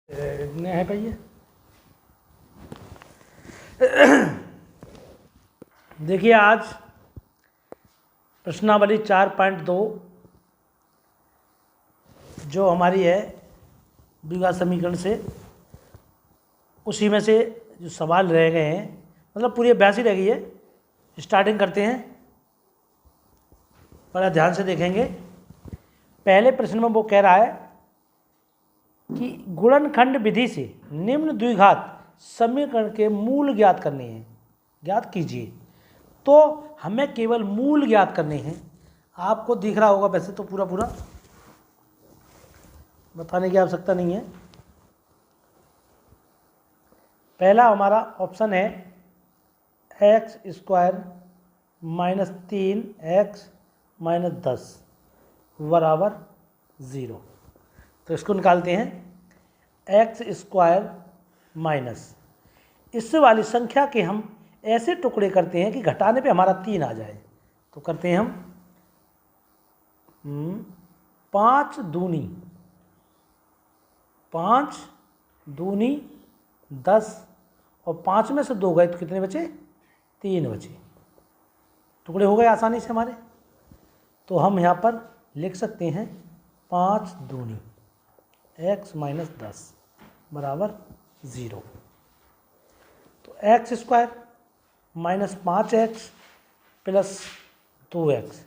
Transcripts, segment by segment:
इतने है भैया। देखिए आज प्रश्नावली 4.2 जो हमारी है द्विघात समीकरण से, उसी में से जो सवाल रह गए हैं, मतलब पूरी अभ्यास ही रह गई है। स्टार्टिंग करते हैं, बड़ा ध्यान से देखेंगे। पहले प्रश्न में वो कह रहा है कि गुणनखंड विधि से निम्न द्विघात समीकरण के मूल ज्ञात करने हैं, ज्ञात कीजिए। तो हमें केवल मूल ज्ञात करने हैं। आपको दिख रहा होगा वैसे तो पूरा पूरा बताने की आवश्यकता नहीं है। पहला हमारा ऑप्शन है x² - 3x - 10 बराबर 0। तो इसको निकालते हैं। x² माइनस इस वाली संख्या के हम ऐसे टुकड़े करते हैं कि घटाने पे हमारा 3 आ जाए। तो करते हैं हम 5 दूनी 10 और 5 में से 2 गए तो कितने बचे? 3 बचे। टुकड़े हो गए आसानी से हमारे। तो हम यहाँ पर लिख सकते हैं 5 दूनी x - 10 बराबर 0। तो x² minus 5x plus 2x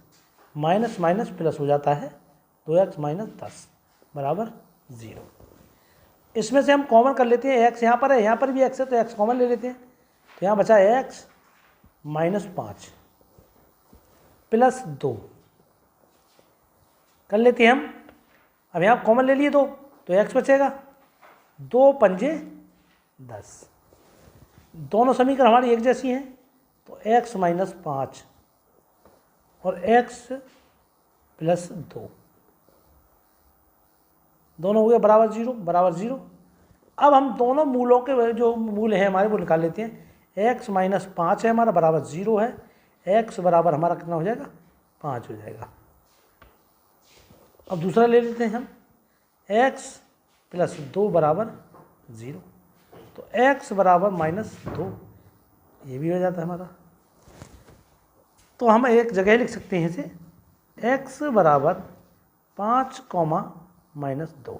minus minus plus हो जाता है 2x - 10 बराबर 0। इसमें से हम कॉमन कर लेते हैं। x यहाँ पर है, यहाँ पर भी x है, तो x कॉमन ले लेते हैं। तो यहाँ बचा x - 5 प्लस 2 कर लेते हैं हम। अब यहाँ कॉमन ले लिए 2 तो x बचेगा। 2 पंजे 10। दोनों समीकरण हमारी एक जैसी हैं, तो x - 5 और x प्लस 2 दोनों हो गए बराबर 0 बराबर 0। अब हम दोनों मूलों के जो मूल हैं हमारे वो निकाल लेते हैं। x - 5 है हमारा बराबर 0 है। x बराबर हमारा कितना हो जाएगा? 5 हो जाएगा। अब दूसरा ले लेते हैं हम। x प्लस 2 बराबर 0। तो x बराबर -2, ये भी हो जाता है हमारा। तो हम एक जगह लिख सकते हैं इसे, x बराबर 5, -2।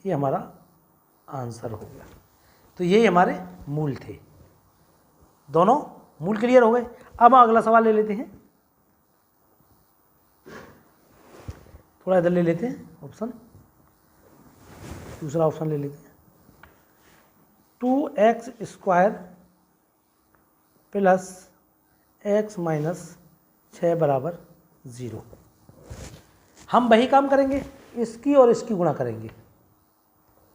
ये हमारा आंसर हो गया। तो यही हमारे मूल थे। दोनों मूल क्लियर हो गए। अब अगला सवाल ले लेते हैं। थोड़ा इधर ले लेते हैं ऑप्शन, दूसरा ऑप्शन ले लेते हैं। 2x² प्लस x - 6 बराबर 0। हम वही काम करेंगे, इसकी और इसकी गुणा करेंगे,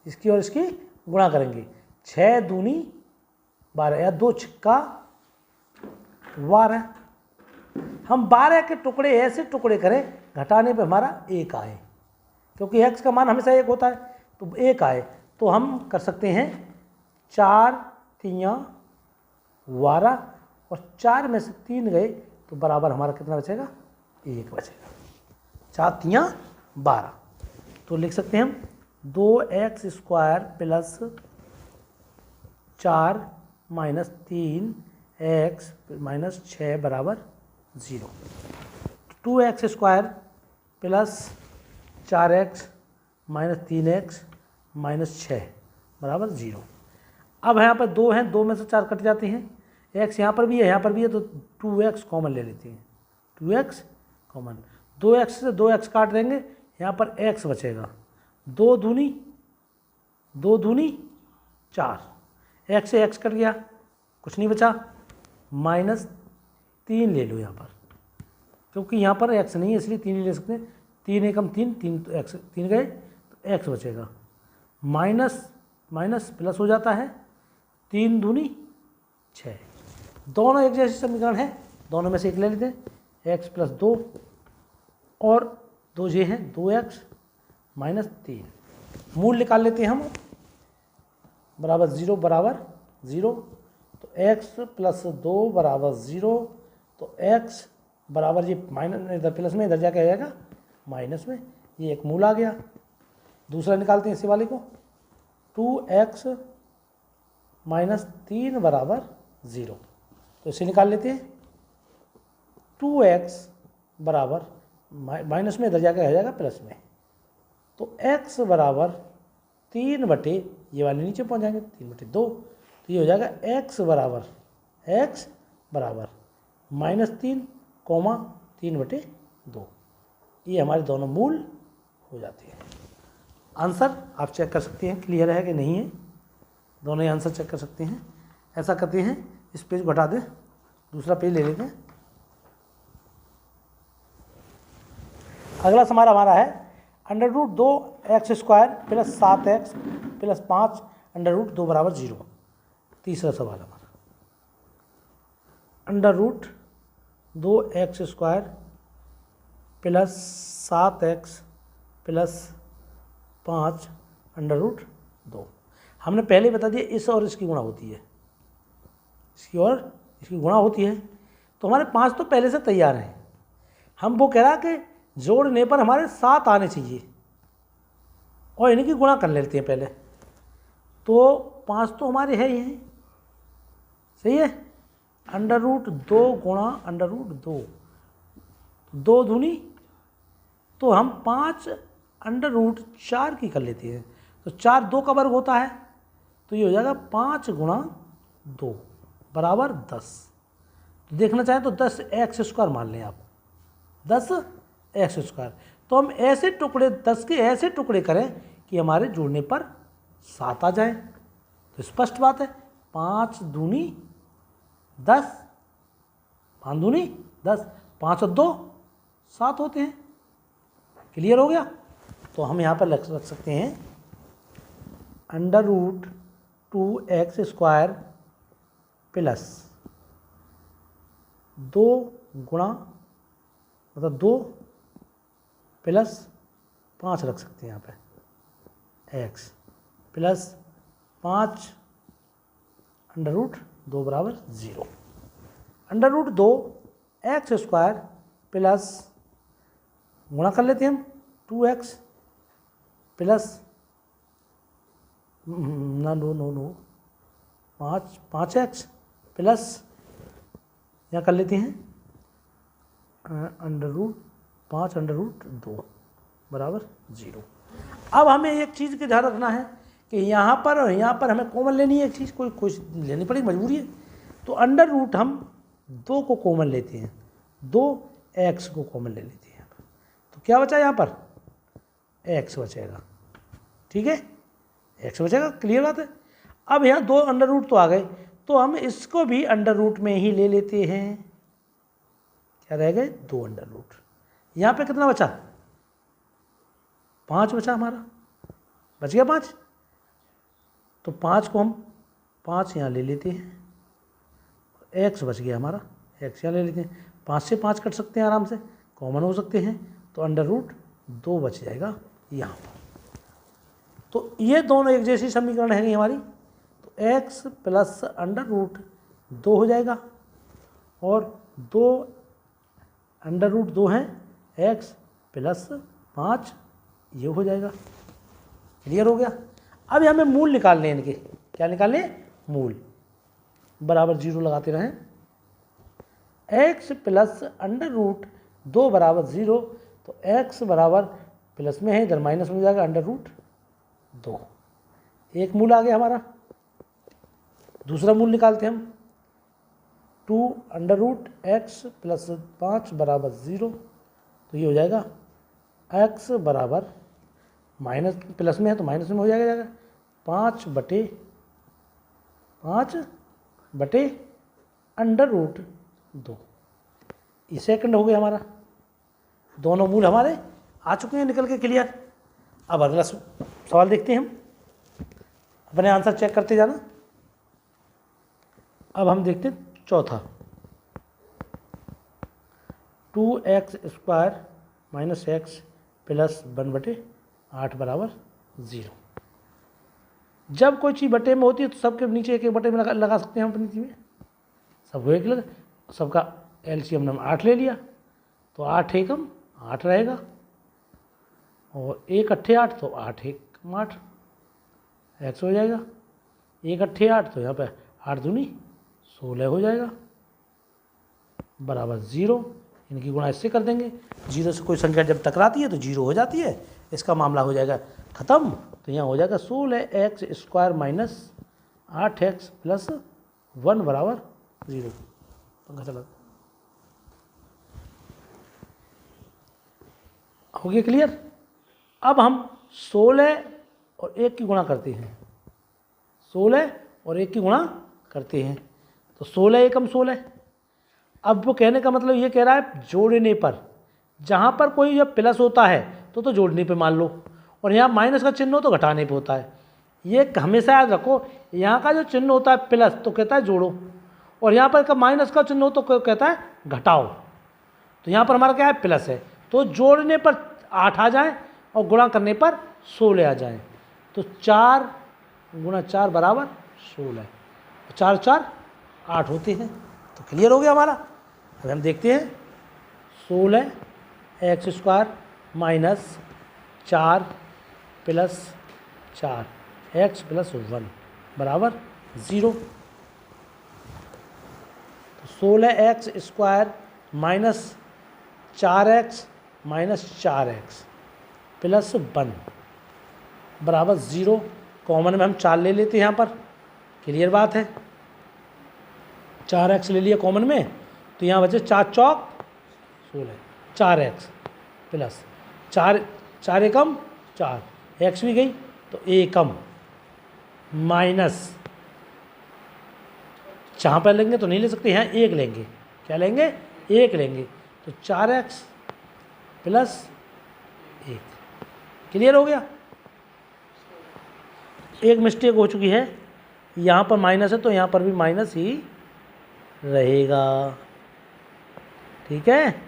इसकी और इसकी गुणा करेंगे। 6 दूनी 12 या 2 छिक्का 12। हम 12 के टुकड़े ऐसे टुकड़े करें घटाने पे हमारा 1 आए, क्योंकि x का मान हमेशा 1 होता है, तो 1 आए। तो हम कर सकते हैं 4 3 12 और 4 में से 3 गए तो बराबर हमारा कितना बचेगा? 1 बचेगा। 4 3 12। तो लिख सकते हैं हम 2x² प्लस 4 - 3x - 6 बराबर 0। 2x² प्लस 4x - 3x - 6 बराबर 0। अब यहाँ पर 2 हैं, 2 में से 4 कट जाते हैं। x यहाँ पर भी है, यहाँ पर भी है, तो 2x कॉमन ले लेते हैं। 2x कॉमन, 2x से 2x काट देंगे, यहाँ पर x बचेगा। 2 दूनी 4, x से x कट गया, कुछ नहीं बचा। -3 ले लो यहाँ पर, क्योंकि यहाँ पर x नहीं है इसलिए 3 ही ले सकते हैं। 3 एकम 3, 3 तो x 3 गए तो x बचेगा। माइनस माइनस प्लस हो जाता है, 3 दूनी 6। दोनों एक जैसे समीकरण है, दोनों में से एक ले लेते हैं। x प्लस 2 और 2 ये हैं 2x - 3। मूल निकाल लेते हैं हम, बराबर 0 बराबर 0। तो x प्लस 2 बराबर 0। तो x बराबर ये माइनस इधर प्लस में, इधर जाके आ जाएगा माइनस में। ये एक मूल आ गया। दूसरा निकालते हैं इसी वाले को, 2x माइनस 3 बराबर 0। तो इसे निकाल लेते हैं। 2x बराबर माइनस में इधर जाकर हो जाएगा प्लस में, तो x बराबर 3/, ये वाले नीचे पहुंच जाएंगे 3/2, तो ये हो जाएगा x बराबर -3, 3/2। ये हमारे दोनों मूल हो जाते हैं। आंसर आप चेक कर सकते हैं क्लियर है कि नहीं है, दोनों ही आंसर चेक कर सकते हैं। ऐसा करते हैं, इस पेज को हटा दें, दूसरा पेज ले लेते हैं। अगला सवाल हमारा है √2x² + 7x + 5 √2 बराबर 0। तीसरा सवाल हमारा √2x² + 7x + 5 √2। हमने पहले बता दिया इस और इसकी गुणा होती है, इसकी और इसकी गुणा होती है, तो हमारे 5 तो पहले से तैयार हैं। हम वो कह रहा कि जोड़ने पर हमारे 7 आने चाहिए और इन्हीं की गुणा कर लेते हैं पहले। तो 5 तो हमारे है ही, सही है। √2 गुणा √2, 2 दूनी, तो हम 5 √4 की कर लेते हैं। तो 4 2 का वर्ग होता है, तो ये हो जाएगा 5 गुणा 2 बराबर 10। देखना चाहें तो 10x² मान लें आप, 10x²। तो हम ऐसे टुकड़े 10 के ऐसे टुकड़े करें कि हमारे जोड़ने पर 7 आ जाए। तो स्पष्ट बात है, 5 दूनी 10, 5 दूनी 10, 5 और 2 7 होते हैं। क्लियर हो गया। तो हम यहाँ पर रख सकते हैं √2x² प्लस 2 गुणा, मतलब 2 प्लस 5 रख सकते हैं यहाँ पे, x प्लस 5 √2 बराबर 0। √2x² प्लस गुणा कर लेते हैं हम 2x plus no 5x plus यहाँ कर लेते हैं √5 √2 बराबर 0। अब हमें एक चीज़ का ध्यान रखना है कि यहाँ पर और यहाँ पर हमें कॉमन लेनी है, एक चीज़ कोई कुछ लेनी पड़ेगी, मजबूरी है। तो √ हम 2 को कॉमन लेते हैं, 2x को कॉमन ले लेते हैं। तो क्या बचा यहाँ पर, x बचेगा, ठीक है, x बचेगा। क्लियर बात है। अब यहाँ 2 √ तो आ गए, तो हम इसको भी √ में ही ले लेते हैं। क्या रह गए, 2 √ यहाँ पे कितना बचा, 5 बचा हमारा, बच गया 5। तो 5 को हम 5 यहाँ ले लेते हैं, x बच गया हमारा, x यहाँ ले लेते हैं। 5 से 5 कट सकते हैं आराम से, कॉमन हो सकते हैं, तो √2 बच जाएगा यहाँ पर। तो ये दोनों एक जैसी समीकरण है हमारी। तो x प्लस √2 हो जाएगा, और 2 √2 हैं, x प्लस 5 ये हो जाएगा। क्लियर हो गया। अब हमें मूल निकालने हैं इनके, क्या निकालने, मूल बराबर 0 लगाते रहें। x प्लस √2 बराबर 0, तो x बराबर प्लस में है, इधर माइनस में जाएगा √2। एक मूल आ गया हमारा। दूसरा मूल निकालते हैं हम, 2 √x प्लस 5 बराबर 0, तो ये हो जाएगा x बराबर माइनस प्लस में है तो माइनस में हो जाएगा 5/5 √2। ये सेकंड हो गया हमारा। दोनों मूल हमारे आ चुके हैं निकल के। क्लियर। अब अगला सवाल देखते हैं हम, अपने आंसर चेक करते जाना। अब हम देखते हैं चौथा, 2x² - x प्लस 1/8 बराबर 0। जब कोई चीज़ बटे में होती है तो सबके नीचे एक एक बटे में लगा सकते हैं हम अपनी चीज़ में, सबको एक लगा, सबका LCM हमने 8 ले लिया, तो 8 एकम 8 रहेगा, और 1 8 8, तो 8 1 8। एक्स हो जाएगा, 1 अट्ठे 8, तो यहाँ पे 8 दूनी 16 हो जाएगा बराबर 0। इनकी गुणा इससे कर देंगे, 0 से कोई संख्या जब टकराती है तो 0 हो जाती है, इसका मामला हो जाएगा ख़त्म। तो यहाँ हो जाएगा 16x² माइनस 8x प्लस 1 बराबर 0। पंखा चला हो गया क्लियर। अब हम 16 और 1 की गुणा करते हैं, 16 और 1 की गुणा करते हैं तो 16 एकम 16। अब वो कहने का मतलब ये कह रहा है जोड़ने पर, जहाँ पर कोई जब प्लस होता है तो जोड़ने पे मान लो, और यहाँ माइनस का चिन्ह हो तो घटाने पे होता है। ये हमेशा याद रखो, यहाँ का जो चिन्ह होता है प्लस तो कहता है जोड़ो, और यहाँ पर माइनस का चिन्ह हो तो कहता है घटाओ। तो यहाँ पर हमारा क्या है प्लस है, तो जोड़ने पर 8 आ जाए और गुणा करने पर 16 आ जाए, तो 4 गुणा 4 बराबर 16, 4 4 8 होते हैं। तो क्लियर हो गया हमारा। अब हम देखते हैं 16x² minus 4 plus 4x plus 1 बराबर 0। तो 16x² minus 4x minus 4x plus 1 बराबर 0। कॉमन में हम 4 ले लेते हैं यहाँ पर, क्लियर बात है। 4x ले लिया कॉमन में, तो यहाँ बचे 4 चौक 16, 4x प्लस 4 एकम 4, x भी गई तो एकम माइनस, जहाँ पर लेंगे तो नहीं ले सकते, यहाँ 1 लेंगे, क्या लेंगे 1 लेंगे, तो 4x प्लस 1। क्लियर हो गया। एक मिस्टेक हो चुकी है, यहाँ पर माइनस है तो यहाँ पर भी माइनस ही रहेगा, ठीक है।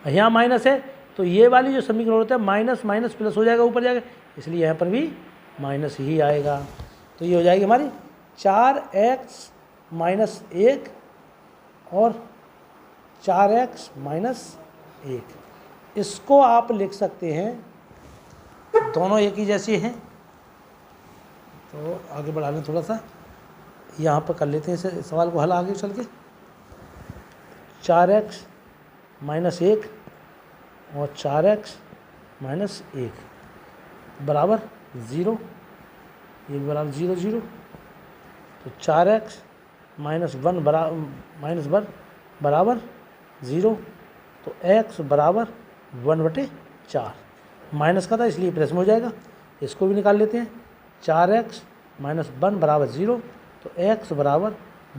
यहाँ माइनस है तो ये वाली जो समीकरण होता है माइनस माइनस प्लस हो जाएगा ऊपर जाएगा, इसलिए यहाँ पर भी माइनस ही आएगा। तो ये हो जाएगी हमारी 4x माइनस 1 और 4x माइनस 1। इसको आप लिख सकते हैं, दोनों एक ही जैसे हैं। तो आगे बढ़ा लें थोड़ा सा, यहाँ पर कर लेते हैं इस सवाल को हल आगे चल के। 4x माइनस 1 और 4x माइनस 1 बराबर 0, ये बराबर 0 0। तो 4x माइनस 1 बराबर 0, तो x बराबर 1/4। माइनस का था इसलिए प्लस में हो जाएगा, इसको भी निकाल लेते हैं। 4x माइनस 1 बराबर 0, तो x बराबर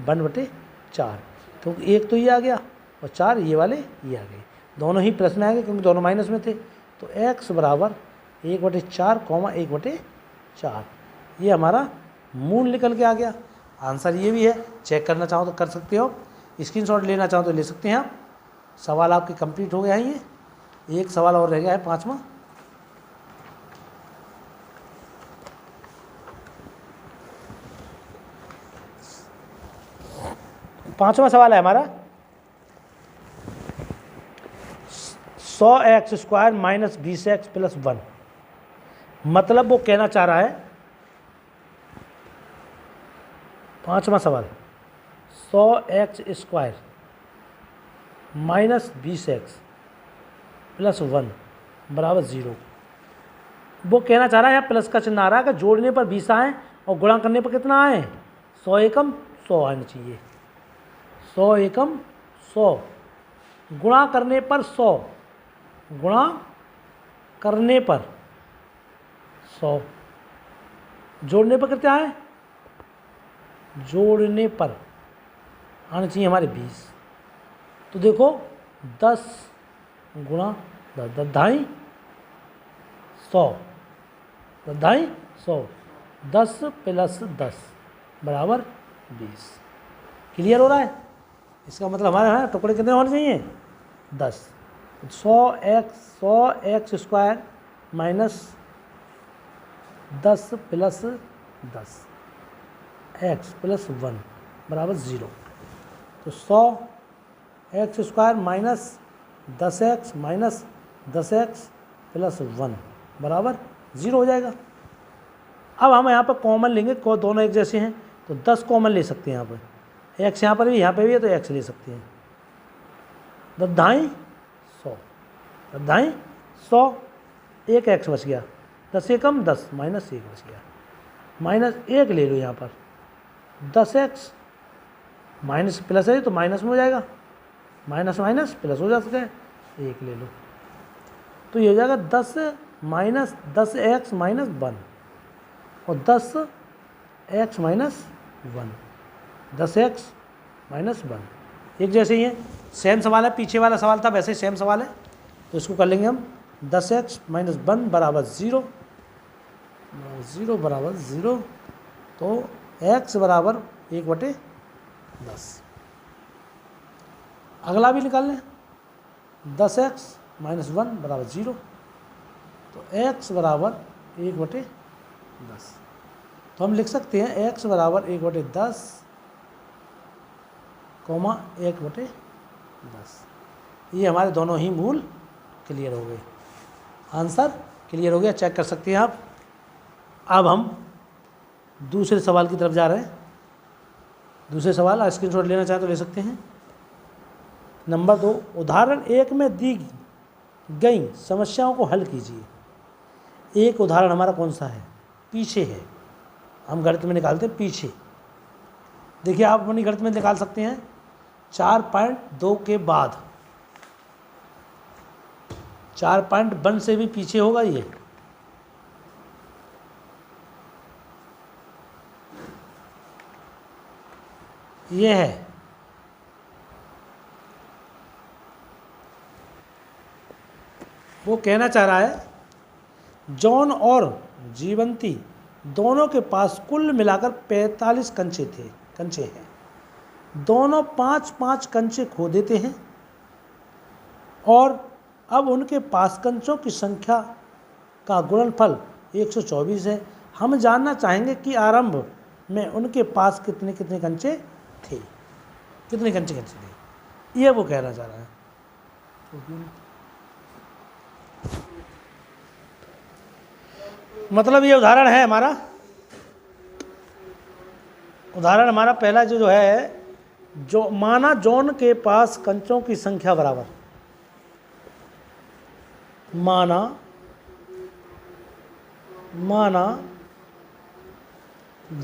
1/4। तो एक तो ये आ गया और 4 ये वाले ये आ गए, दोनों ही प्लस में आ गए क्योंकि दोनों माइनस में थे। तो x बराबर 1/4 1/4, ये हमारा मूल निकल के आ गया। आंसर ये भी है, चेक करना चाहो तो कर सकते हो, स्क्रीनशॉट लेना चाहो तो ले सकते हैं आप। सवाल आपके कंप्लीट हो गया है। ये एक सवाल और रह गया है, 5वां। पांचवा सवाल है हमारा 100x² माइनस 20x प्लस 1। मतलब वो कहना चाह रहा है, पांचवा सवाल 100x² माइनस 20x प्लस 1 बराबर 0। वो कहना चाह रहा है, यहाँ प्लस का चिन्ह आ रहा है कि जोड़ने पर 20 आए और गुणा करने पर कितना आए, 100 एकम 100 आना चाहिए। 100 एकम 100 गुणा करने पर 100, गुणा करने पर 100, जोड़ने पर कितना है, जोड़ने पर आना चाहिए हमारे 20। तो देखो 10 गुणा 10 ढाई 100, 10 प्लस 10 बराबर 20। क्लियर हो रहा है। इसका मतलब हमारे यहाँ टुकड़े कितने होने चाहिए, 10। 100x² minus 10 plus 10 x plus 1 बराबर 0। तो 100x² minus 10x minus 10x plus 1 बराबर 0 हो जाएगा। अब हम यहाँ पर कॉमन लेंगे, दोनों एक जैसे हैं तो 10 कॉमन ले सकते हैं। यहाँ पर एक्स यहाँ पर भी है तो एक्स ले सकते हैं। 10 ढाई 100, 10 ढाई 100, एक एक्स बच गया, 10 से कम 10, माइनस 1 बच गया, माइनस 1 ले लो यहाँ पर। 10x माइनस प्लस है तो माइनस में हो जाएगा, माइनस माइनस प्लस हो जाता है, 1 ले लो तो ये हो जाएगा 10 माइनस 10x माइनस 1 और 10x माइनस 1, 10x माइनस 1 एक जैसे ही है। सेम सवाल है, पीछे वाला सवाल था वैसे सेम सवाल है, तो इसको कर लेंगे हम। 10x माइनस 1 बराबर 0, 0 बराबर 0, तो x बराबर 1/10। अगला भी निकाल लें। 10x माइनस 1 बराबर 0, तो x बराबर 1/10। तो हम लिख सकते हैं x बराबर 1/10, 1/10। ये हमारे दोनों ही मूल क्लियर हो गए, आंसर क्लियर हो गया, चेक कर सकते हैं आप। अब हम दूसरे सवाल की तरफ जा रहे हैं। दूसरे सवाल स्क्रीनशॉट लेना चाहे तो ले सकते हैं। नंबर 2, उदाहरण 1 में दी गई समस्याओं को हल कीजिए। एक उदाहरण हमारा कौन सा है? पीछे है, हम गणित में निकालते हैं पीछे। देखिए आप अपनी गणित में निकाल सकते हैं 4.2 के बाद, 4.1 से भी पीछे होगा ये है। वो कहना चाह रहा है जॉन और जीवंती दोनों के पास कुल मिलाकर 45 कंचे हैं। दोनों 5-5 कंचे खो देते हैं और अब उनके पास कंचों की संख्या का गुणनफल 124 है। हम जानना चाहेंगे कि आरंभ में उनके पास कितने कंचे थे, कितने कंचे थे, ये वो कहना चाह रहा है। मतलब ये उदाहरण है हमारा, उदाहरण हमारा पहला जो है, जो माना जॉन के पास कंचों की संख्या बराबर, माना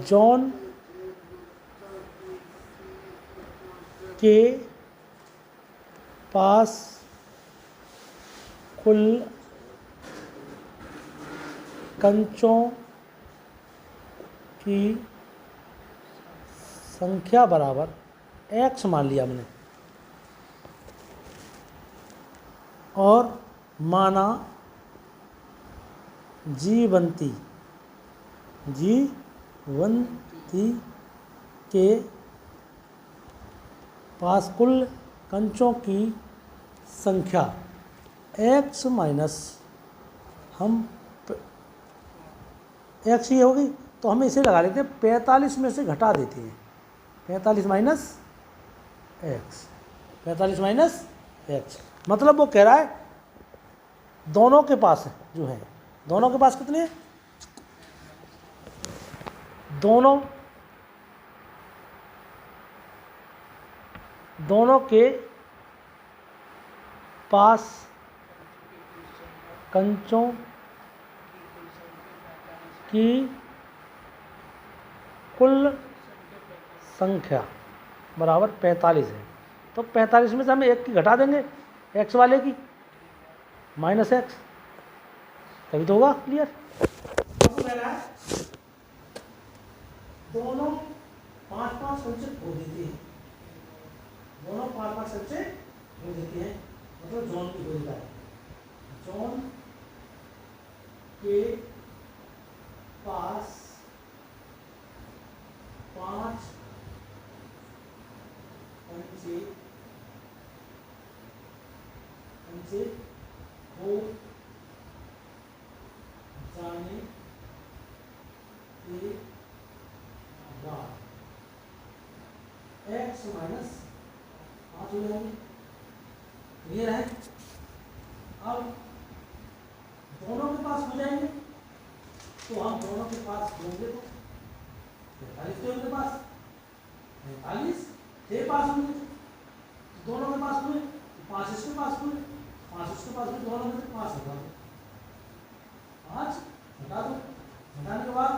जॉन के पास कुल कंचों की संख्या बराबर x मान लिया हमने, और माना जीवंती के पास कुल कंचों की संख्या x माइनस, हम x ये होगी तो हम इसे लगा लेते हैं 45 में से घटा देते हैं, 45 माइनस x, 45 माइनस x। मतलब वो कह रहा है दोनों के पास जो है, दोनों के पास कितने हैं, दोनों के पास कंचों की कुल संख्या बराबर 45 है। तो 45 में से हम 1 की घटा देंगे, x वाले की माइनस x, तभी तो होगा क्लियर। दोनों 5-5 कंचे खो देते हैं, दोनों 5-5 कंचे खो देते हैं, मतलब जॉन की हो जाता है। जॉन के पास 5 कंचे हो जाने के बाद x माइनस 5 हो जाएंगे, क्लियर है। अब दोनों के पास हो जाएंगे तो हम दोनों के पास होंगे तो 45 थे उनके पास, 45 थे पास होंगे दोनों के पास हुए, 5 इसके पास हुए, 5 इसके पास हुए, दोनों में से 5 हटा दो, 5 हटा दो। हटाने के बाद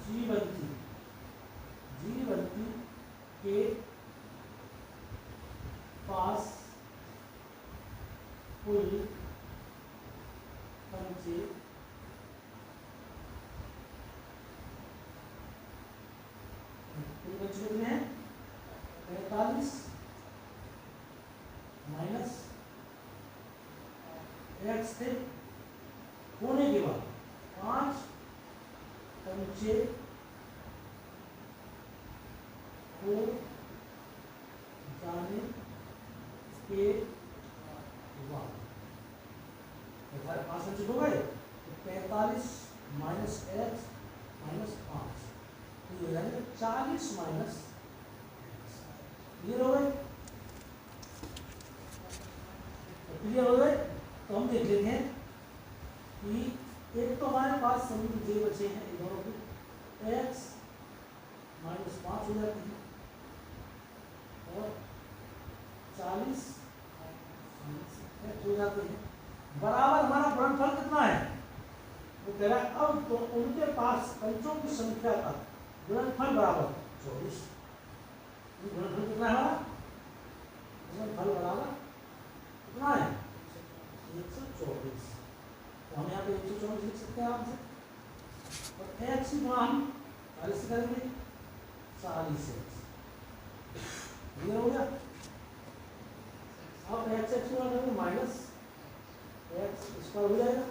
G1 के पास कुल पंचे कितने हैं 45 माइनस x थे होने के बाद 5 पंचे हो जाने के बाद 5 पंचे हो गए तो 45 माइनस x माइनस 5 तो ये यानी 40 माइनस क्लियर हो गए। क्लियर हो गए तो हम देख लेते हैं कि एक तो हमारे पास समीकरण जे बचे हैं इन दोनों के x माइनस 5 हो जाती है और 40 हो जाते हैं बराबर हमारा गुणनफल कितना है वो कह रहा है अब तो उनके पास पंचों की संख्या का गुणनफल बराबर 24। गुणनफल कितना है हमारा गुणनफल बराबर कितना है 124। तो हम यहाँ पे 124 लिख सकते हैं आपसे और x की गुणा हम 40 से करेंगे 40 क्लियर हो गया। अब x x गुणा करेंगे माइनस x स्क्वायर हो जाएगा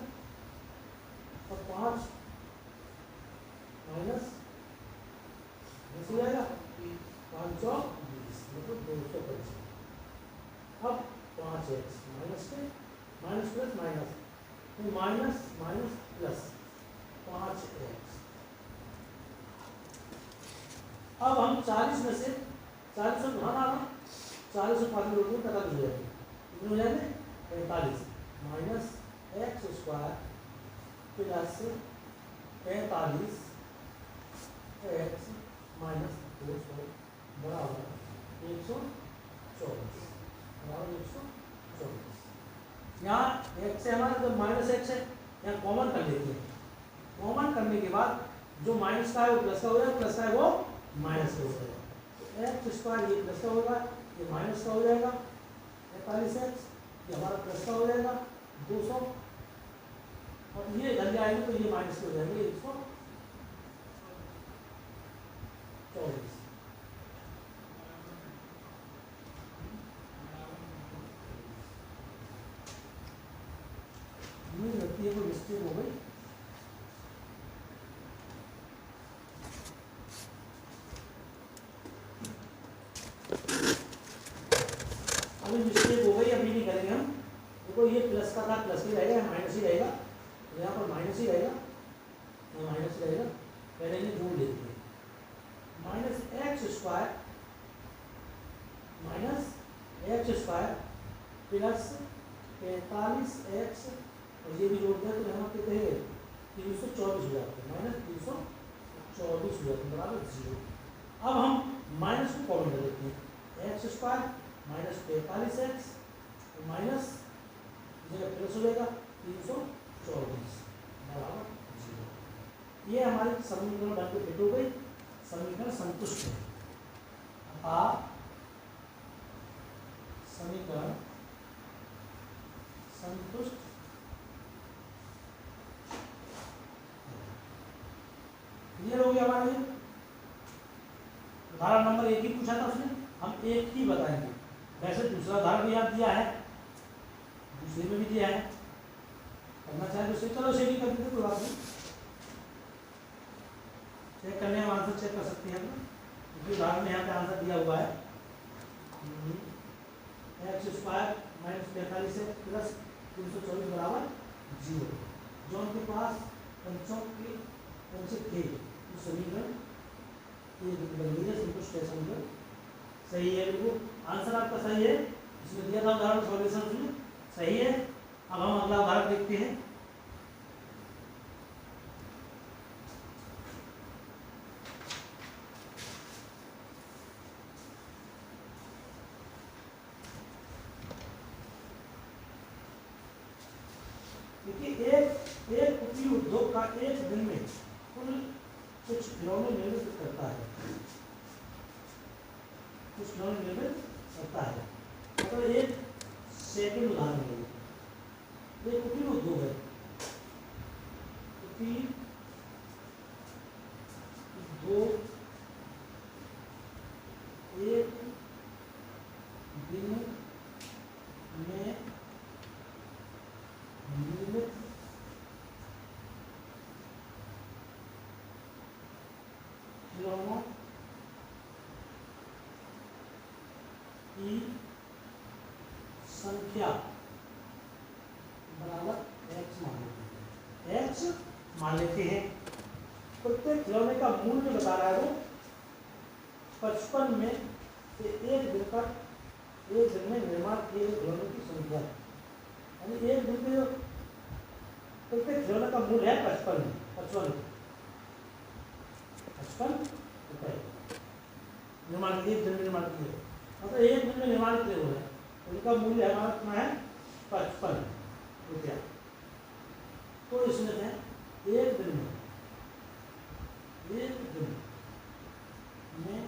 और 5 माइनस हो जाएगा 520 मतलब 225। अब 5x माइनस के माइनस प्लस माइनस तो माइनस माइनस प्लस 5x। अब हम 40 में से 40 से घटाना आना 40 से 5 लोगों को 45 हो जाएंगे कितने हो जाएंगे 45 minus x square plus 45 x minus 200 बराबर 124 बराबर 124। यहाँ एक्स से हमारा जो माइनस एक्स है यहाँ कॉमन कर लेते हैं। कॉमन करने के बाद जो माइनस का है वो प्लस का हो जाएगा, प्लस का है वो माइनस का हो जाएगा। एक्स स्क्वायर ये प्लस का होगा ये माइनस का हो जाएगा 45 एक्स ये हमारा प्लस का हो जाएगा 200 और ये घट जाएंगे तो ये माइनस के हो जाएंगे 124। ये कोई मिस्टेक हो गई अभी मिस्टेक हो गई अभी नहीं करेंगे हम। देखो ये प्लस का था प्लस ही रहेगा माइनस ही रहेगा यहाँ पर माइनस ही रहेगा माइनस ही रहेगा पहले ये जोड़ लेते हैं minus x square plus 45 x और ये भी जोड़ते हैं तो यहाँ कितने हैं 324 हो जाते हैं माइनस 324 हो जाते हैं बराबर 0। अब हम माइनस को कॉमन कर लेते हैं x square minus 45 x minus जगह प्लस हो जाएगा 324 बराबर 0। ये हमारी समीकरण बन के फिट हो गई, समीकरण संतुष्ट है। समीकरण संतुष्ट क्लियर हो गया हमारे लिए। उदाहरण नंबर 1 ही पूछा था उसने, हम 1 ही बताएंगे। वैसे दूसरा उदाहरण भी आप दिया है, दूसरे में भी दिया है, करना चाहे तो चलो उसे भी कर देते कोई बात नहीं। चेक करने में आंसर चेक कर सकते हैं क्योंकि उदाहरण में यहाँ पे आंसर दिया हुआ है एक्स स्क्वायर माइनस 45 प्लस 324 बराबर 0। जो उनके पास पंचों के पंचे थे तो समीकरण संतुष्ट है। समीकरण सही है, बिल्कुल आंसर आपका सही है। इसमें दिया था उदाहरण सॉल्यूशन उसमें सही है। अब हम अगला उदाहरण देखते हैं। कुटीर उद्योग का एक दिन में कुल कुछ खिलौने निर्मित करता है, कुछ खिलौने निर्मित करता है। मतलब एक सेकंड उदाहरण है, ये कुटीर उद्योग है, कुटीर उद्योग एक दिन में निर्मित खिलौनों की संख्या बराबर x मान लेते हैं, x मान लेते हैं। प्रत्येक खिलौने का मूल्य बता रहा है वो 55 में से एक दिन में निर्माण किए गए खिलौनों की संख्या है। यानी एक दिन में प्रत्येक खिलौने का मूल्य है 55 रुपये निर्माण किए, एक दिन में निर्माण किए, मतलब एक दिन में निर्माण किए हुए हैं, उनका मूल्य हमारा कितना है 55 रुपया। तो इसमें है एक दिन में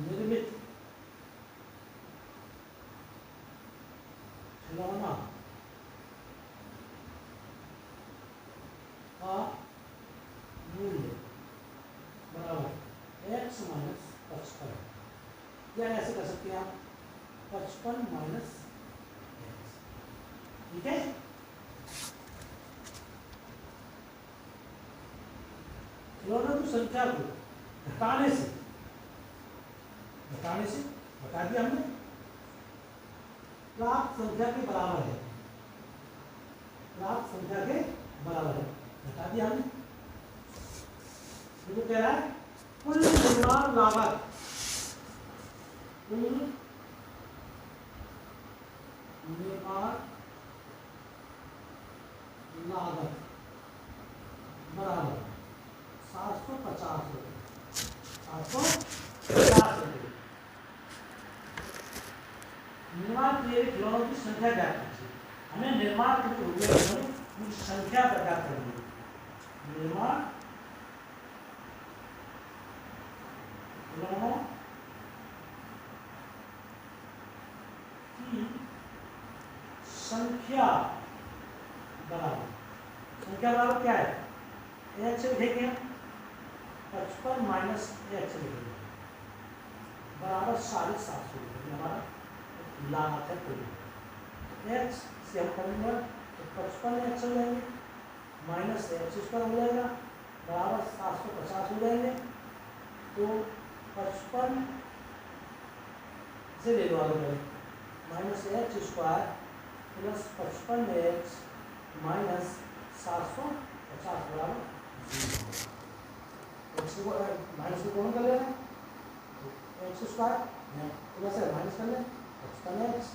निर्मित खिलौना का मूल्य बराबर x माइनस 55, या ऐसे कर सकते हैं आप 55 माइनस x, ठीक है। खिलौनों की संख्या को घटाने से बता दिया हमने, प्राप्त संख्या के बराबर है, प्राप्त संख्या के बराबर है, बता दिया हमने। तो कह रहा है कुल निर्माण लागत, कुल निर्माण लागत बराबर 750 रुपये, 750 रुपये। निर्माण किए खिलौनों की संख्या ज्ञात कीजिए, हमें निर्माण के हुए खिलौनों की संख्या ज्ञात करनी है। निर्माण खिलौनों की संख्या बराबर क्या है, x लिखेंगे 55 माइनस x लिखेंगे बराबर 750 रुपये, हमारा लागत है पूरी। x से हम करेंगे तो 55x हो जाएंगे माइनस x स्क्वायर हो जाएगा बराबर 750 हो जाएंगे। तो 55 से ले लो आगे बढ़े, minus x square plus 55x minus 750 बराबर माइनस को कौन कर लेना है, एक्स स्क्वायर प्लस है माइनस कर लें, x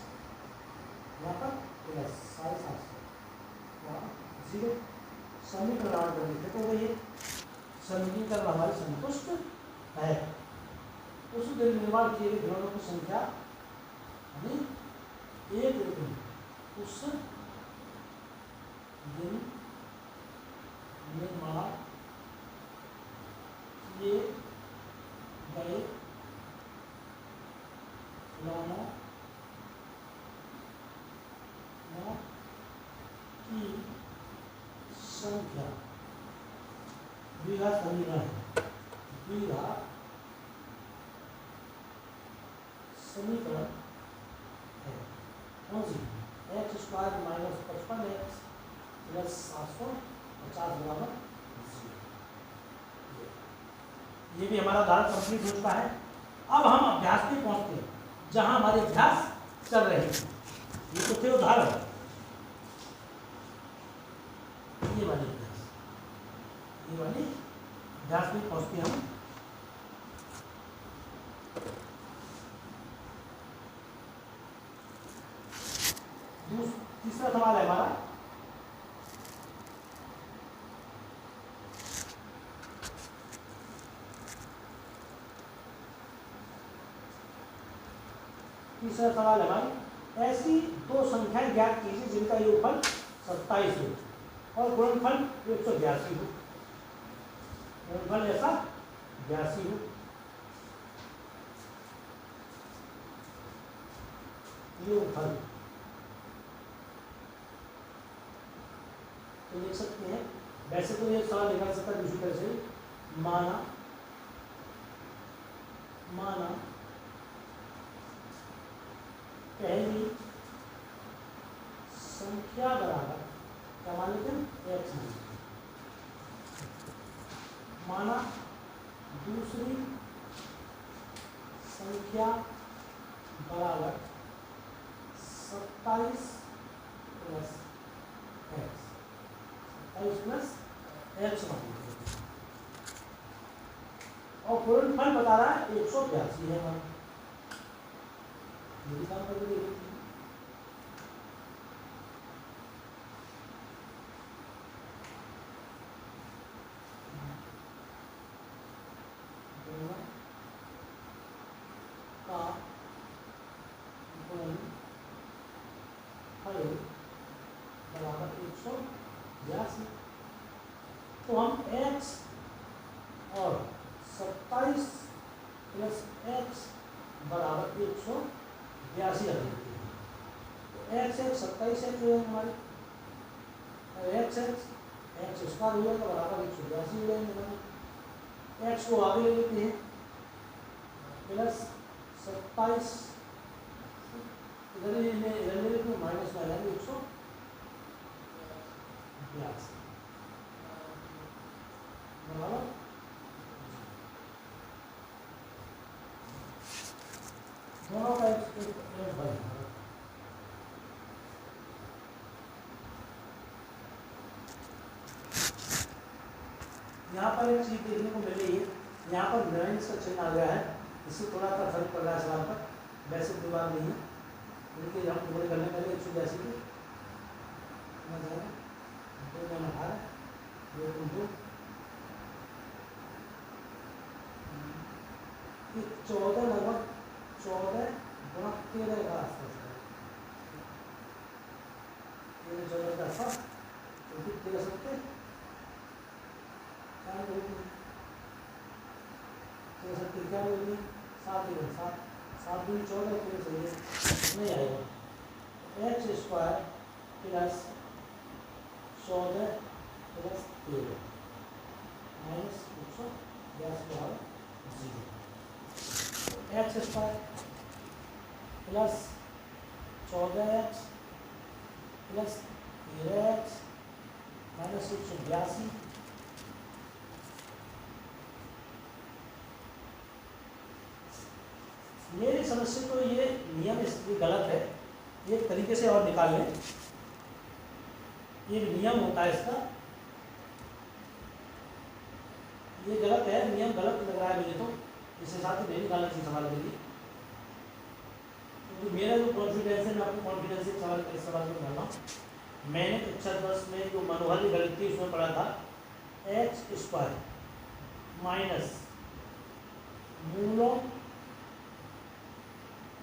यहाँ पर प्लस 750 जीरो, समीकरण कर लिखे तो वही समीकरण हमारी संतुष्ट है। उस दिन निर्माण किए गए खिलौनों की संख्या एक दिन, उस दिन निर्माण किए गए खिलौनों की संख्या द्विघात समीकरण है, द्विघात समीकरण है कौन सी, x square minus 55x plus 750 बराबर 0। ये भी हमारा उदाहरण कंप्लीट हो चुका है। अब हम अभ्यास पे पहुंचते हैं जहां हमारे अभ्यास चल रहे हैं। ये तो थे उदाहरण, ये वाली अभ्यास पे पहुंचते हैं हम। तीसरा सवाल है हमारा, ऐसी दो संख्याएं ज्ञात कीजिए जिनका योगफल 27 हो। और गुणनफल 182 हो, गुणनफल ऐसा 82 हो। योगफल तो लिख सकते हैं, वैसे तो ये सवाल निकाल सकता है दूसरी तरह से, माना पहली संख्या बराबर क्या मान लेते हैं एक्स, माना दूसरी संख्या बराबर 27 प्लस एक्स, 27 प्लस एक्स मान लेते हैं, और गुणनफल बता रहा है 182 है हमारा, ये भी काम करके देख लेते हैं। का गुणनफल बराबर 182, तो हम x और 27 प्लस एक्स बराबर 182 रख देते हैं। तो एक्स 27 एक्स हो जाएगा हमारे, एक्स स्क्वायर हो जाएगा बराबर 182 हो जाएंगे हमारे। एक्स को आगे ले लेते हैं, प्लस 27 इधर ले लेते हैं, माइनस में आ जाएंगे 182, बराबर दोनों का एक भाई। यहाँ पर एक चीज देखने को मिल रही है, यहाँ पर माइनस का चिन्ह आ गया है, इससे थोड़ा सा फर्क पड़ रहा है सवाल पर, वैसे कोई बात नहीं है, लेकिन हम पूरे करने पहले 182 की ये 14 लगभग 14 गुणा 13 का आसपास है, 14 का आसपास, तो फिर 13 सकते क्या बोलिए 7 दूनी 14 नहीं आएगा। X square plus 14 plus 13 minus 182 0। X square plus 14x plus 13x minus 182। मेरी समझ से तो ये नियम इसलिए गलत है, एक तरीके से और निकाल लें, ये नियम होता है इसका, ये गलत है, नियम गलत लग रहा है मुझे तो, इस हिसाब से नहीं निकालना चाहिए सवाल के लिए, क्योंकि मेरा जो कॉन्फिडेंस है, मैं अपने कॉन्फिडेंस से सवाल को करना। मैंने कक्षा 10 में जो मनोहर गणित थी उसमें पढ़ा था एक्स स्क्वायर माइनस मूलों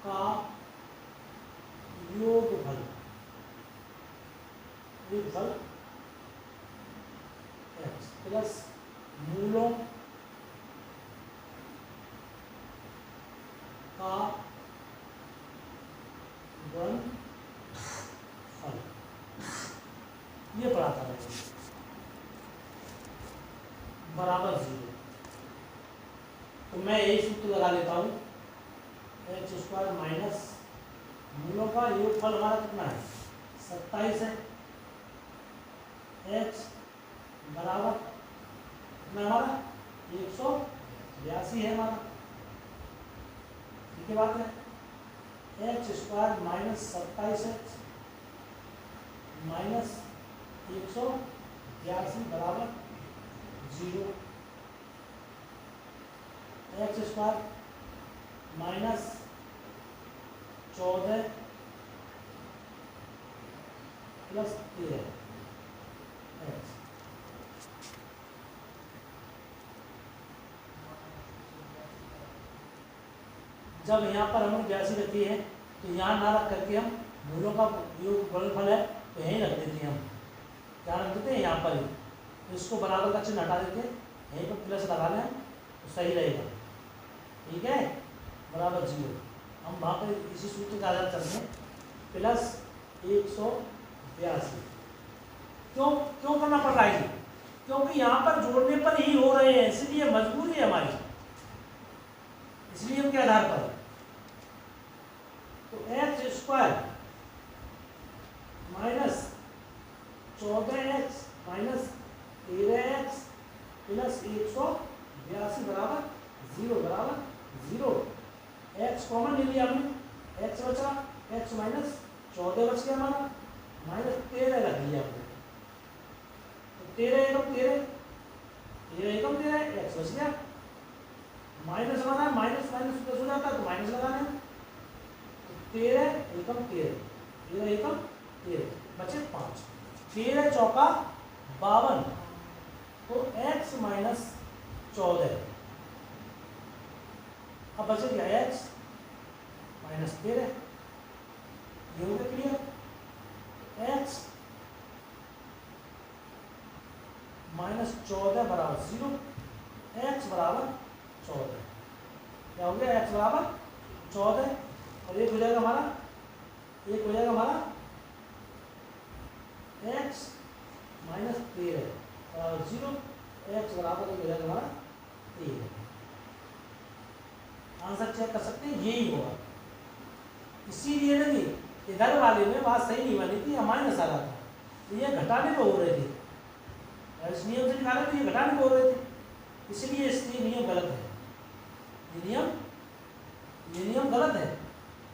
का योगफल एक्स प्लस मूलों का गुणनफल, ये पढ़ा था मैंने, बराबर 0। तो मैं यही सूत्र लगा लेता हूँ, एक्स स्क्वायर माइनस मूलों का योगफल हमारा कितना है 27 है, एक्स बराबर कितना हमारा 182 है हमारा, ठीक है बात है। X square minus 27x minus 182 बराबर 0। X square minus 14 plus 13 x, जब यहाँ पर हमने 82 रखी है तो यहाँ ना रख करके हम मूलों का योग गुणनफल है तो यहीं रख देते हैं हम, क्या रख देते हैं यहाँ पर ही, तो इसको बराबर का चिन्ह हटा देते हैं, यहीं पर प्लस लगा लें तो सही रहेगा, ठीक है, बराबर 0। हम वहाँ पर इसी सूत्र के आधार चलते हैं, प्लस 182। क्यों क्यों करना पड़ रहा है ये? क्योंकि यहाँ पर जोड़ने पर ही हो रहे हैं, इसलिए मजबूरी है हमारी, इसलिए हम के आधार पर, तो x square minus 14x minus 13x plus 182 बराबर 0 बराबर 0। x कॉमन ले लिया हमने, x बचा, x माइनस 14 बच गया हमारा, माइनस 13 रख लिया हमने, 13 एकम 13, 13 एकम 13, एक्स बच गया, माइनस हमारा माइनस माइनस प्लस हो जाता है तो माइनस लगाना है, तो 13 एकम 13, 13 एकम 13 बचे 5, 13 चौका 52, तो x माइनस 14, अब बचे क्या x माइनस 13, ये हो गया क्लियर। x माइनस 14 बराबर 0, x बराबर 14, क्या हो गया, x बराबर 14, और एक हो जाएगा हमारा, एक हो जाएगा हमारा x माइनस 13 बराबर 0, x बराबर एक हो जाएगा हमारा 13। आंसर चेक कर सकते हैं, यही होगा। इसीलिए ना कि इधर वाले में बात सही नहीं बनी थी, माइनस आ रहा था, तो ये घटाने को हो रहे थे, इस नियम से निकाले तो ये घटाने को हो रहे थे, इसलिए इसलिए नियम गलत है, ये नियम गलत है,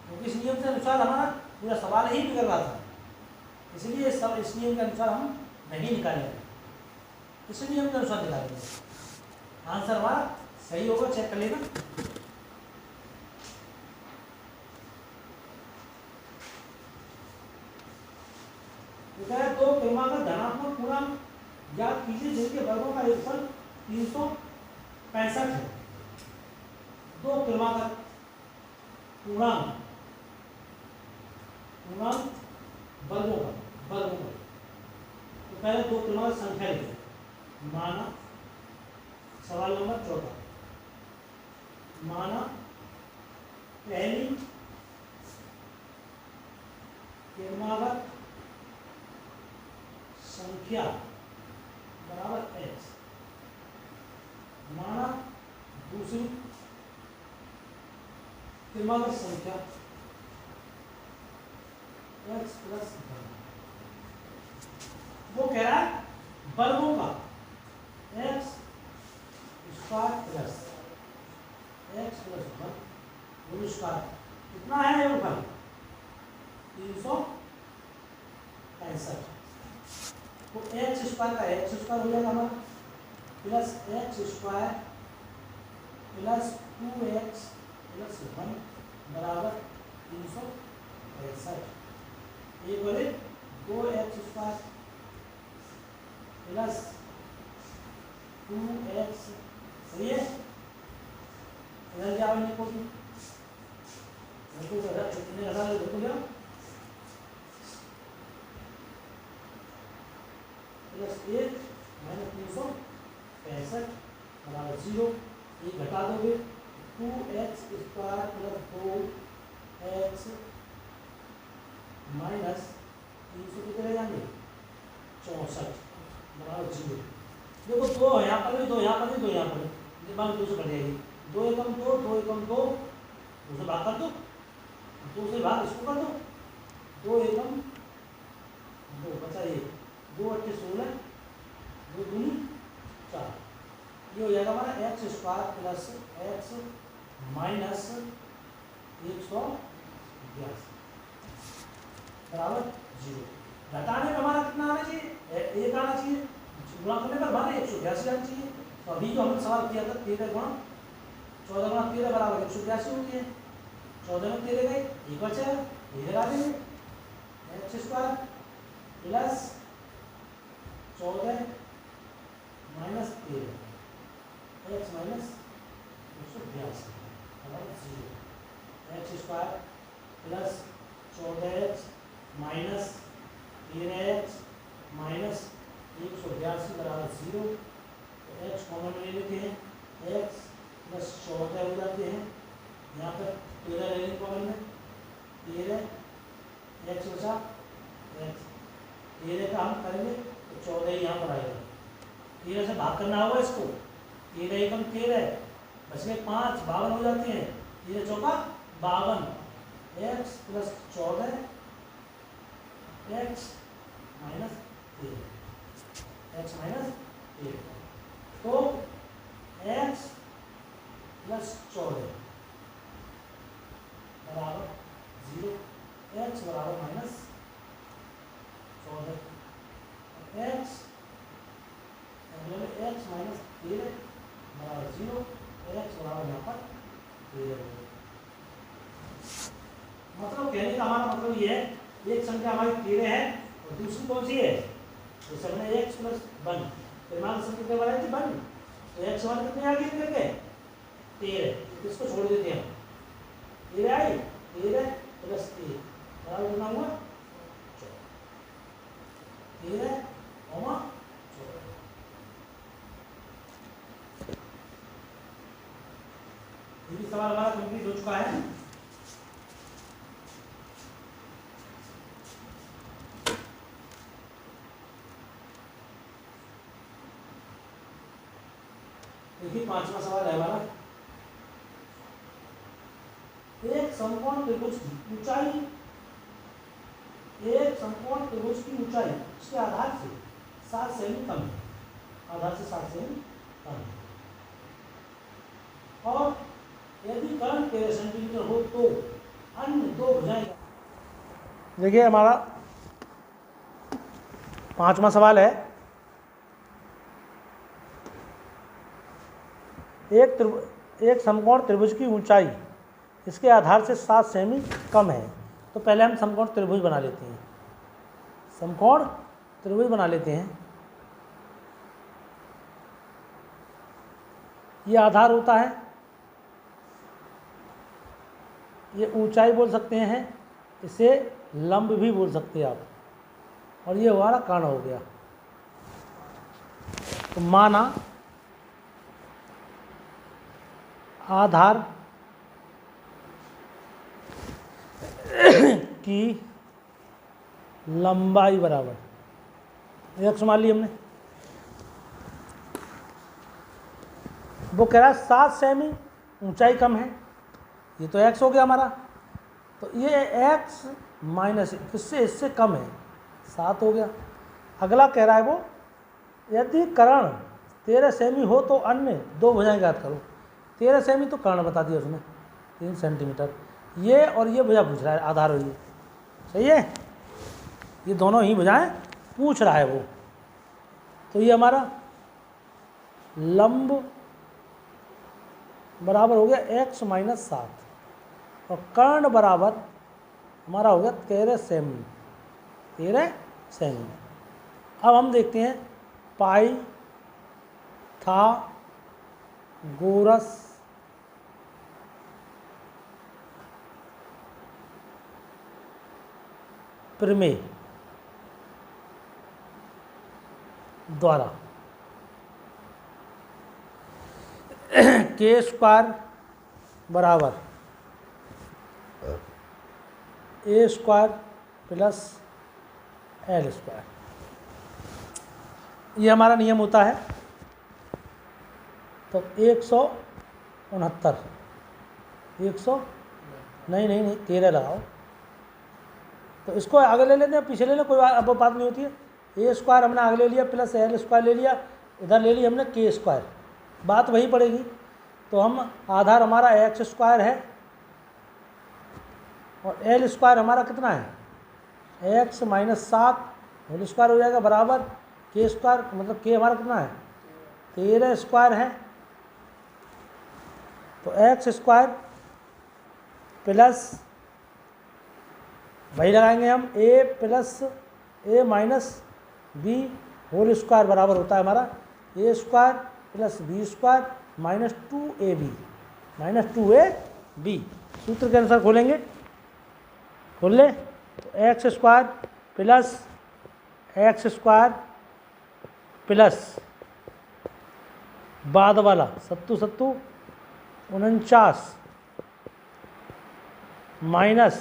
क्योंकि इस नियम के अनुसार हमारा पूरा सवाल ही बिगड़ रहा था, इसलिए इस नियम के अनुसार हम नहीं निकालेंगे, इस नियम के अनुसार निकालेंगे, आंसर हमारा सही होगा, चेक कर लेना। दो क्रमांक धनात्मक पूर्णांक याद कीजिए जिनके वर्गों का योगफल 365 है। दो क्रमांक पूर्णांक वर्गों का, तो पहले दो क्रमांक संख्या लिखिए, माना सवाल नंबर 14, माना पहली क्रमांक संख्या बराबर x, माना दूसरी क्रमांक संख्या x प्लस 1, वो कह रहा है वर्गों का x square plus x plus 1 गुण स्क्वायर कितना है योगफल 365, तो एक्स स्क्वायर का एक्स स्क्वायर हो जाएगा हमारा plus x square plus 2x plus 1 बराबर 365, एक बोले 2x स्क्वायर प्लस 2x, सही है, इधर क्या बने को प्लस 1 माइनस 365 बराबर 0, ये घटा दोगे 2x square plus 2x minus 300 कितने जाएंगे 64 बराबर 0। देखो दो यहाँ पर भी, दो यहाँ पर भी, दो यहाँ पर भी, दिमाग 2 से कट जाएगी, 2 एकम 2, 2 एकम 2, 2 से भाग कर दो, 2 से भाग इसको कर दो, 2 एकम 2 बचा ये, 2 8 16, 2 दूनी 4, ये हो जाएगा हमारा x square plus x minus 182 बराबर 0। घटाने में हमारा कितना आना चाहिए, 1 आना चाहिए, गुणा करने पर हमारा 182 आना चाहिए, तो अभी जो हमने सवाल किया था 13 गुणा 14 गुणा 13 बराबर 182 होती है, 14 में 13 गए, एक बचा, ये लगा देंगे x square plus 14 minus 13 x minus 182 बराबर 0, x square plus 14x minus 13x minus 182 बराबर 0। तो एक्स कॉमन ले लेते हैं, एक्स प्लस 14 हो जाते हैं। यहाँ पर 13 ले लेंगे कॉमन में, 13 एक्स बचा एक्स, 13 का हम करेंगे तो 14 ही यहाँ पर आएगा। 13 से भाग करना होगा इसको, 13 एकम 13 बच गए 5, 52 हो जाते हैं। 13 चौका 52, x plus 14 x minus 13, x minus 13। तो एक्स प्लस 14 बराबर 0, एक्स बराबर माइनस 14, एक्स माइनस 13 बराबर 0, एक्स बराबर यहाँ पर 13। मतलब कहने का हमारा मतलब ये है, एक संख्या हमारी 13 है और दूसरी कौन सी है, जैसे हमने एक्स प्लस 1, परिमाण संख्या क्या बनाई थी 1, तो एक्स मान कितने आ गए करके 13, इसको छोड़ देते हैं, 13 आई, 13 प्लस 1 बराबर कितना हुआ 13, 14। ये भी सवाल हमारा कंप्लीट हो चुका है। देखिए 5वां सवाल है हमारा, एक समकोण त्रिभुज की ऊंचाई, एक समकोण त्रिभुज की ऊंचाई उसके आधार से 7 सेमी कम है, आधार से 7 सेमी कम है, और यदि कर्ण 13 सेंटीमीटर हो तो अन्य दो भुजाएं। देखिए हमारा 5वां सवाल है, एक समकोण त्रिभुज की ऊंचाई इसके आधार से 7 सेमी कम है। तो पहले हम समकोण त्रिभुज बना लेते हैं, समकोण त्रिभुज बना लेते हैं। ये आधार होता है, ये ऊंचाई बोल सकते हैं, इसे लंब भी बोल सकते हैं आप, और ये हमारा कर्ण हो गया। तो माना आधार की लंबाई बराबर एक्स मान ली हमने, वो कह रहा है 7 सेमी ऊंचाई कम है, ये तो एक्स हो गया हमारा, तो ये एक्स माइनस किससे, इससे कम है 7 हो गया। अगला कह रहा है वो, यदि कर्ण 13 सेमी हो तो अन्य दो भुजाएं ज्ञात करो। 13 सेमी तो कर्ण बता दिया उसने 3 सेंटीमीटर, ये और ये भुजा पूछ रहा है, आधार हो ये, सही है, ये दोनों ही भुजाएं पूछ रहा है वो। तो ये हमारा लंब बराबर हो गया x माइनस 7 और कर्ण बराबर हमारा हो गया 13 सेमी, 13 सेमी। अब हम देखते हैं पाई था गोरस प्रमेय द्वारा के स्क्वायर बराबर ए स्क्वायर प्लस एल स्क्वायर, ये हमारा नियम होता है। तो 169, 100 नहीं 13 लगाओ, तो इसको आगे ले लेते हैं, पीछे ले लें, कोई अब बात नहीं होती है। ए स्क्वायर हमने आगे ले लिया प्लस एल स्क्वायर ले लिया, इधर ले लिया हमने के स्क्वायर, बात वही पड़ेगी। तो हम आधार हमारा एक्स स्क्वायर है और एल स्क्वायर हमारा कितना है, एक्स माइनस 7 होल स्क्वायर हो जाएगा बराबर के स्क्वायर, मतलब के हमारा कितना है 13 स्क्वायर है। तो एक्स स्क्वायर प्लस वही लगाएंगे हम a plus a minus b whole square बराबर होता है हमारा a square plus b square minus 2ab, minus 2ab। सूत्र के अनुसार खोलेंगे, खोल ले, तो x square plus x square plus बाद वाला सत्तू सत्तू 49 माइनस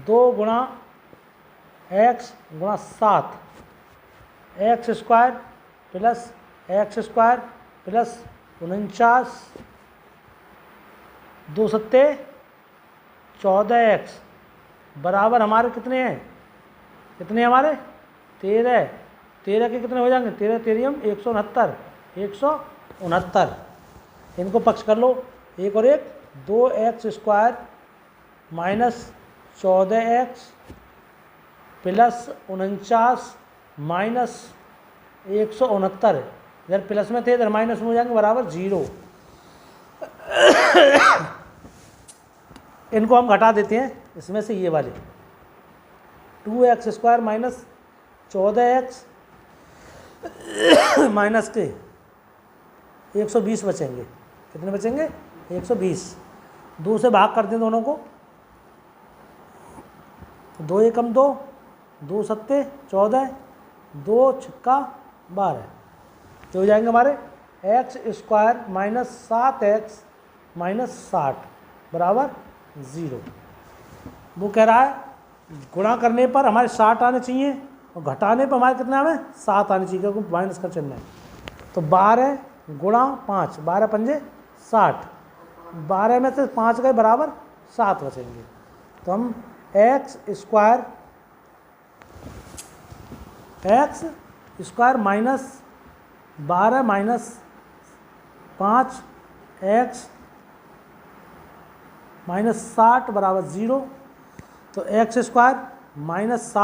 2 गुणा x गुणा 7 x square plus x square plus 49 2 सत्ते 14x बराबर हमारे कितने हैं, कितने हमारे 13 के कितने हो जाएंगे, 13 तेरियम 169 इनको पक्ष कर लो, एक और एक 2x square minus 14x plus 49 minus 169 इधर प्लस में थे इधर माइनस में हो जाएंगे बराबर 0। इनको हम घटा देते हैं इसमें से ये वाले 2x square minus 14x minus के 120 बचेंगे, कितने बचेंगे 120, 2 से भाग कर दें दोनों को, 2 एकम 2, 2 सत्ते 14, 2 छक्का 12 तो हो जाएंगे हमारे x square minus 7x minus 60 बराबर 0। वो कह रहा है गुणा करने पर हमारे 60 आने चाहिए और घटाने पर हमारे कितना हमें 7 आने चाहिए क्योंकि माइनस का चिन्ह है। तो 12 गुणा 5, 12 पंजे 60, 12 में से 5 गए बराबर 7 बचेंगे। तो हम x square minus 12 minus 5 x minus 60 बराबर 0। तो x square minus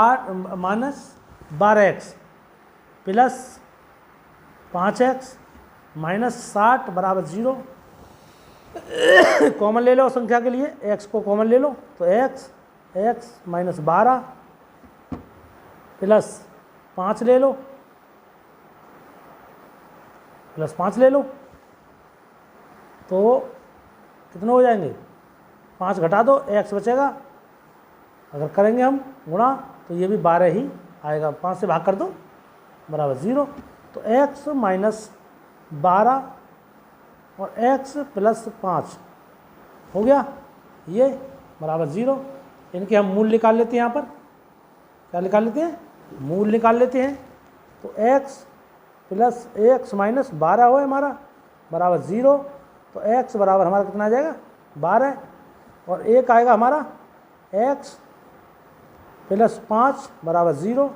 12x plus 5x minus 60 बराबर 0। कॉमन ले लो संख्या के लिए, x को कॉमन ले लो तो x माइनस 12 प्लस 5 ले लो, प्लस 5 ले लो तो कितने हो जाएंगे, 5 घटा दो x बचेगा। अगर करेंगे हम गुणा तो ये भी 12 ही आएगा, 5 से भाग कर दो बराबर 0। तो x माइनस 12 और x प्लस 5 हो गया ये बराबर 0। इनके हम मूल निकाल लेते हैं, यहाँ पर क्या निकाल लेते हैं, मूल निकाल लेते हैं। तो x प्लस x माइनस 12 हो हमारा बराबर 0। तो x बराबर हमारा कितना आ जाएगा 12 और एक आएगा हमारा x प्लस 5 बराबर 0,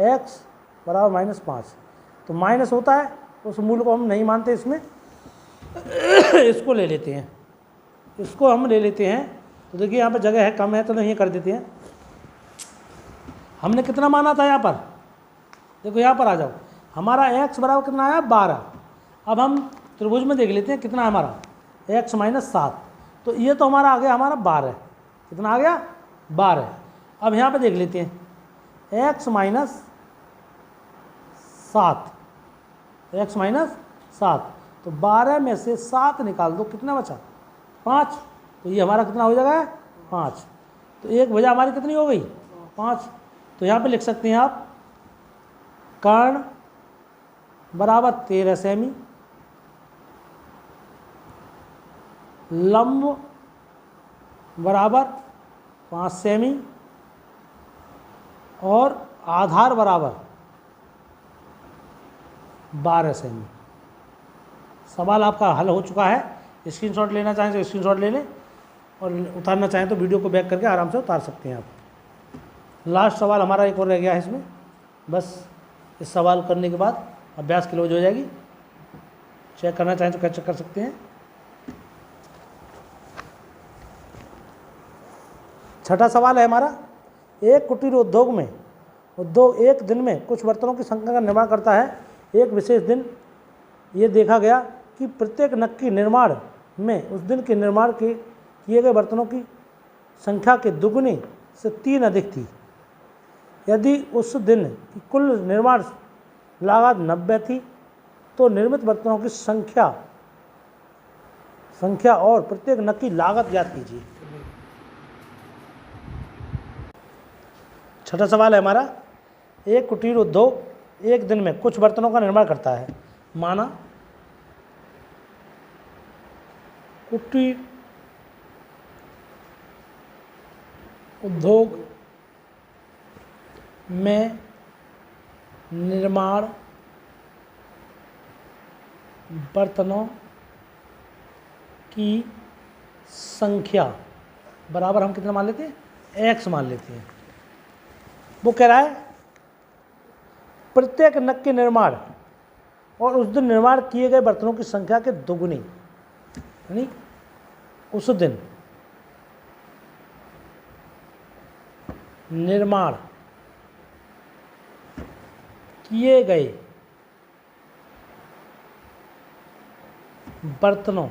x बराबर माइनस 5। तो माइनस होता है उस मूल को हम नहीं मानते इसमें, इसको ले लेते हैं, इसको हम ले लेते हैं। तो देखिए यहाँ पर जगह है कम है तो नहीं कर देते हैं। हमने कितना माना था यहाँ पर, देखो यहाँ पर आ जाओ, हमारा x बराबर कितना आया 12। अब हम त्रिभुज में देख लेते हैं कितना है हमारा x माइनस 7। तो ये तो हमारा आ गया हमारा 12, कितना आ गया 12। अब यहाँ पे देख लेते हैं x माइनस 7, x माइनस 7। तो 12 में से 7 निकाल दो, कितना बचा 5। तो ये हमारा कितना हो जाएगा 5। तो एक वजह हमारी कितनी हो गई 5। तो यहाँ पे लिख सकते हैं आप कर्ण बराबर 13 सेमी, लंब बराबर 5 सेमी और आधार बराबर 12 सेमी। सवाल आपका हल हो चुका है। स्क्रीनशॉट लेना चाहें तो स्क्रीनशॉट ले लें और उतारना चाहें तो वीडियो को बैक करके आराम से उतार सकते हैं आप। लास्ट सवाल हमारा एक और रह गया है इसमें, बस इस सवाल करने के बाद अभ्यास क्लोज हो जाएगी। चेक करना चाहें तो चेक कर सकते हैं। छठा सवाल है हमारा, एक कुटीर उद्योग में उद्योग एक दिन में कुछ बर्तनों की संख्या का निर्माण करता है। एक विशेष दिन ये देखा गया कि प्रत्येक नग की निर्माण में उस दिन के निर्माण के किए गए बर्तनों की संख्या के दुगुनी से 3 अधिक थी। यदि उस दिन की कुल निर्माण लागत 90 थी तो निर्मित बर्तनों की संख्या और प्रत्येक नग की लागत ज्ञात कीजिए। छठा सवाल है हमारा, एक कुटीर उद्योग एक दिन में कुछ बर्तनों का निर्माण करता है, माना कुटीर उद्योग में निर्माण बर्तनों की संख्या बराबर हम कितना मान लेते हैं, x मान लेते हैं। वो कह रहा है प्रत्येक नग के निर्माण और उस दिन निर्माण किए गए बर्तनों की संख्या के दोगुनी, यानी उस दिन निर्माण किए गए बर्तनों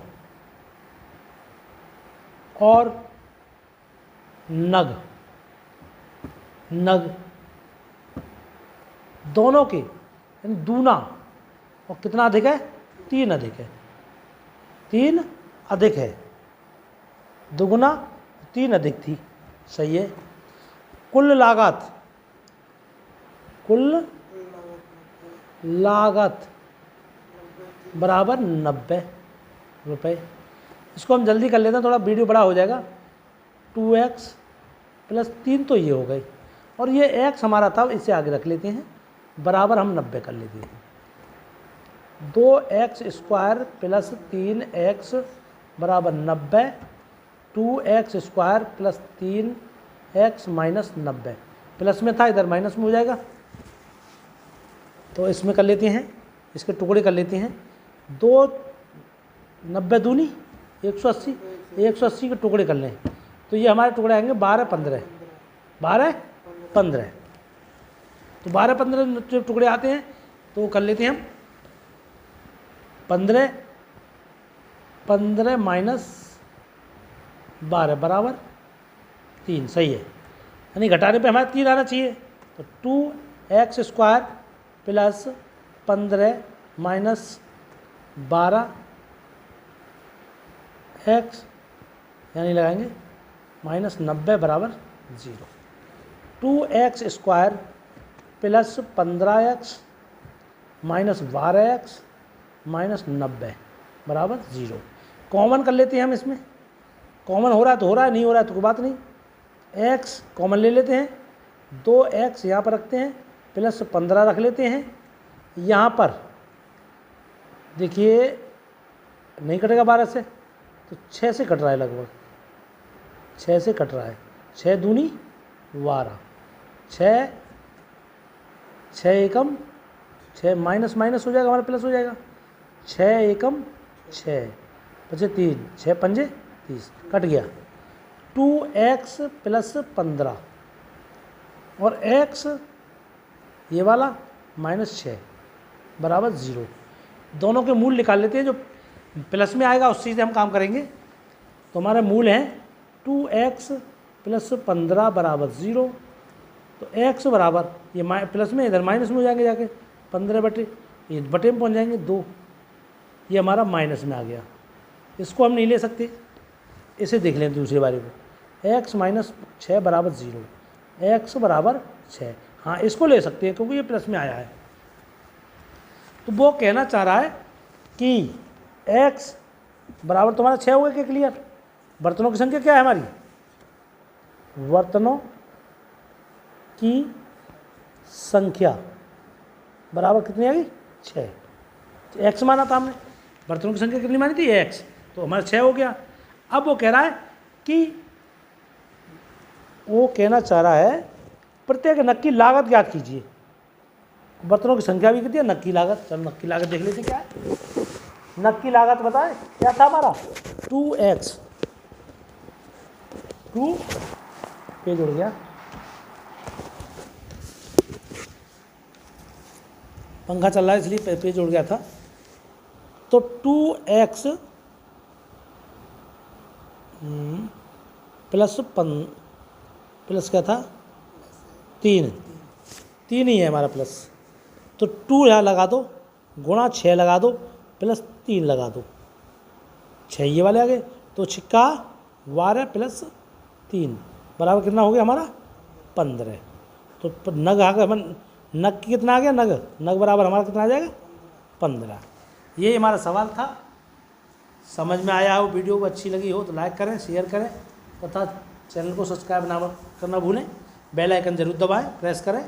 और नग दोनों के यानी दूना, और कितना अधिक है, 3 अधिक है, 3 अधिक है, दुगुना 3 अधिक थी, सही है। कुल लागत बराबर 90 रुपये। इसको हम जल्दी कर लेते हैं, थोड़ा वीडियो बड़ा हो जाएगा। 2x + 3 तो ये हो गई, और ये x हमारा था, इसे आगे रख लेते हैं, बराबर हम 90 कर लेते हैं। 2x² + 3x बराबर 90, 2x² + 3x - 90, प्लस में था इधर माइनस में हो जाएगा, तो इसमें कर लेते हैं, इसके टुकड़े कर लेते हैं। 2 90 दूनी 180, 180 के टुकड़े कर लें तो ये हमारे टुकड़े आएंगे 12 15, 12 15। तो 12 15 जब टुकड़े आते हैं तो कर लेते हैं हम 15 - 12 बराबर 3, सही है। यानी घटाने पे हमारे 3 आना चाहिए, तो 2x² + 15 - 12x यानी लगाएंगे -90 बराबर 0। 2x² + 15x - 12x -90 बराबर 0। कॉमन कर लेते हैं हम, इसमें कॉमन हो रहा है तो हो रहा है, नहीं हो रहा है तो कोई बात नहीं। x कॉमन ले लेते हैं, 2x यहाँ पर रखते हैं, + 15 रख लेते हैं। यहाँ पर देखिए नहीं कटेगा 12 से, तो 6 से कट रहा है, लगभग 6 से कट रहा है। 6 दूनी 12, 6 एकम 6 माइनस हो जाएगा, हमारा प्लस हो जाएगा। 6 एकम 6 बचे 3, 6 पंजे 30, कट गया। 2x + 15 और x ये वाला -6 बराबर 0। दोनों के मूल निकाल लेते हैं, जो प्लस में आएगा उस चीज़ से हम काम करेंगे। तो हमारे मूल हैं 2x + 15 बराबर 0, तो x बराबर ये प्लस में इधर माइनस में हो जाएंगे, जाके 15 बटे ये बटे में पहुँच जाएंगे 2, ये हमारा माइनस में आ गया। इसको हम नहीं ले सकते, इसे देख लें दूसरी बारी को। x - 6 बराबर 0, x बराबर 6, हाँ इसको ले सकते हैं क्योंकि ये प्लस में आया है। तो वो कहना चाह रहा है कि x बराबर तुम्हारा 6 हो गया, क्या क्लियर। बर्तनों की संख्या क्या है हमारी, बर्तनों की संख्या बराबर कितनी आ गई, 6। x माना था हमने, बर्तनों की संख्या कितनी मानी थी, x, तो हमारा 6 हो गया। अब वो कह रहा है कि वो कहना चाह रहा है प्रत्येक नग की लागत ज्ञात कीजिए। बर्तनों की संख्या भी कितनी है, नग की लागत। चलो नग की लागत देख लेते क्या है। नग की लागत बताए क्या था हमारा, 2x, 2 पेज उड़ गया, पंखा चल रहा है इसलिए पेज उड़ गया था। तो 2x प्लस क्या था, 3 ही है हमारा प्लस। तो 2 यहाँ लगा दो, गुणा 6 लगा दो, + 3 लगा दो, 6 ये वाले आ गए। तो 6 12 + 3 बराबर कितना हो गया हमारा, 15। तो नग आ गए, नग कितना आ गया, नग नग बराबर हमारा कितना आ जाएगा 15। ये हमारा सवाल था। समझ में आया हो, वीडियो को अच्छी लगी हो तो लाइक करें, शेयर करें तथा चैनल को सब्सक्राइब ना करना भूलें। बेल आइकन जरूर दबाएं, प्रेस करें।